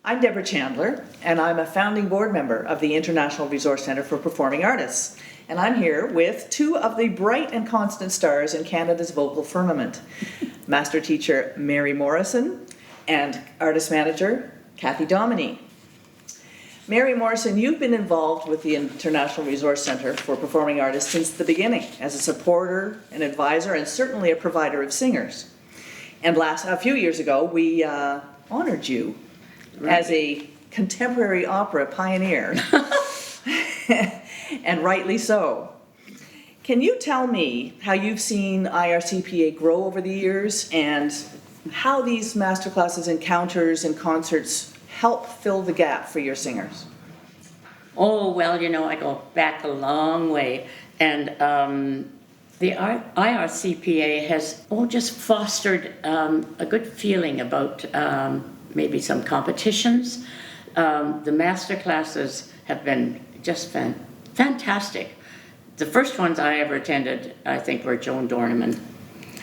I'm Debra Chandler, and I'm a founding board member of the International Resource Centre for Performing Artists. And I'm here with two of the bright and constant stars in Canada's vocal firmament. Master teacher Mary Morrison and artist manager Kathy Domoney. Mary Morrison, you've been involved with the International Resource Centre for Performing Artists since the beginning as a supporter, an advisor, and certainly a provider of singers. And a few years ago, we honored you as a contemporary opera pioneer, and rightly so. Can you tell me how you've seen IRCPA grow over the years and how these masterclasses, encounters, and concerts help fill the gap for your singers? Oh, well, I go back a long way, and the IRCPA has just fostered a good feeling about maybe some competitions. The master classes have been just fantastic. The first ones I ever attended, I think, were Joan Dornaman.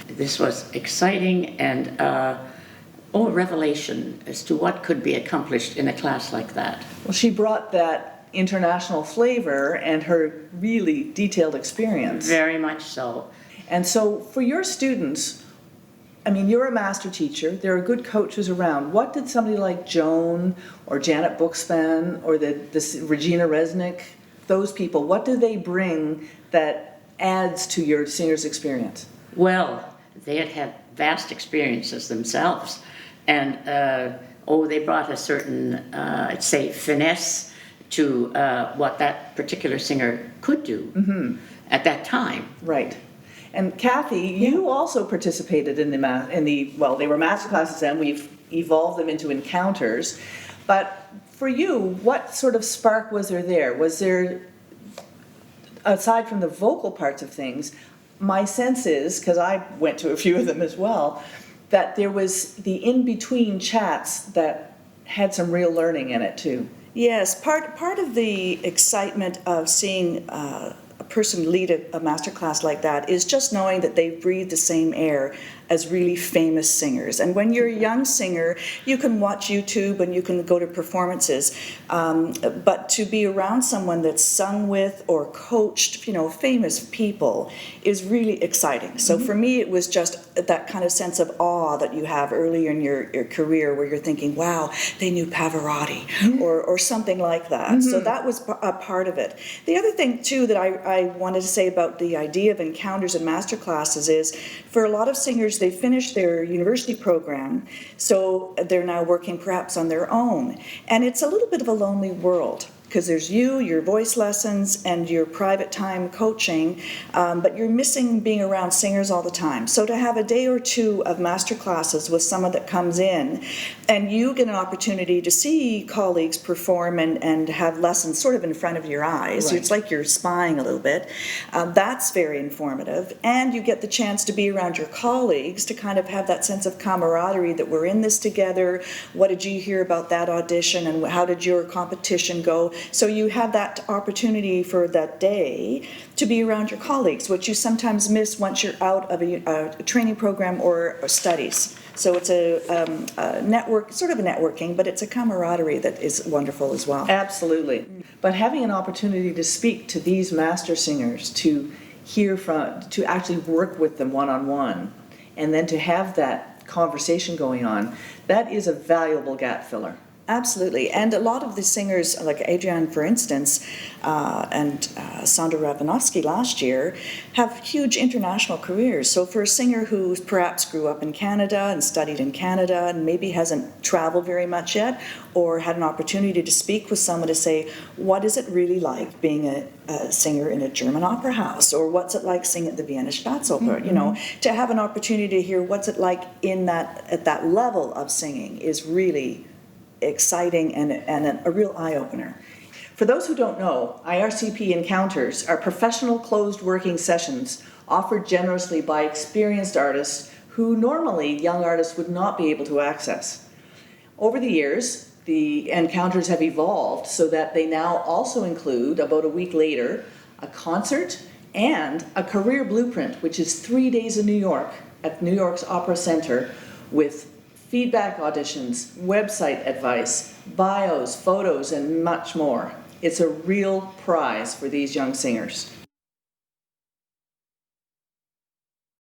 This was exciting and a revelation as to what could be accomplished in a class like that. Well, she brought that international flavor and her really detailed experience. Very much so. And so for your students, I mean, you're a master teacher, there are good coaches around. What did somebody like Joan or Janet Buxman or the Regina Resnick, those people, what do they bring that adds to your singer's experience? Well, they had vast experiences themselves. And, they brought a certain, I'd say, finesse to what that particular singer could do at that time. Right. And Kathy, you also participated in they were master classes then, we've evolved them into encounters. But for you, what sort of spark was there? Was there, aside from the vocal parts of things, my sense is, because I went to a few of them as well, that there was the in-between chats that had some real learning in it too. Yes, part of the excitement of seeing a person lead a masterclass like that is just knowing that they breathe the same air as really famous singers. And when you're a young singer, you can watch YouTube and you can go to performances, but to be around someone that's sung with or coached, famous people is really exciting. So for me, it was just that kind of sense of awe that you have early in your career where you're thinking, wow, they knew Pavarotti or something like that. So that was a part of it. The other thing, too, that I wanted to say about the idea of encounters and masterclasses is for a lot of singers, they finished their university program, so they're now working perhaps on their own. And it's a little bit of a lonely world, because there's your voice lessons, and your private time coaching, but you're missing being around singers all the time. So to have a day or two of master classes with someone that comes in, and you get an opportunity to see colleagues perform and have lessons sort of in front of your eyes. Right. It's like you're spying a little bit. That's very informative. And you get the chance to be around your colleagues to kind of have that sense of camaraderie that we're in this together. What did you hear about that audition, and how did your competition go? So you have that opportunity for that day to be around your colleagues, which you sometimes miss once you're out of a training program or studies. So it's a network, sort of a networking, but it's a camaraderie that is wonderful as well. Absolutely. But having an opportunity to speak to these master singers, to actually work with them one-on-one, and then to have that conversation going on, that is a valuable gap filler. Absolutely. And a lot of the singers, like Adrienne, for instance, and Sandra Ravinovsky last year, have huge international careers. So for a singer who perhaps grew up in Canada and studied in Canada and maybe hasn't traveled very much yet, or had an opportunity to speak with someone to say, what is it really like being a singer in a German opera house, or what's it like singing at the Vienna Staatsoper? To have an opportunity to hear what's it like at that level of singing is really exciting and a real eye-opener. For those who don't know, IRCPA Encounters are professional closed working sessions offered generously by experienced artists who normally young artists would not be able to access. Over the years, the encounters have evolved so that they now also include, about a week later, a concert and a career blueprint, which is 3 days in New York at New York's Opera Center with feedback auditions, website advice, bios, photos, and much more. It's a real prize for these young singers.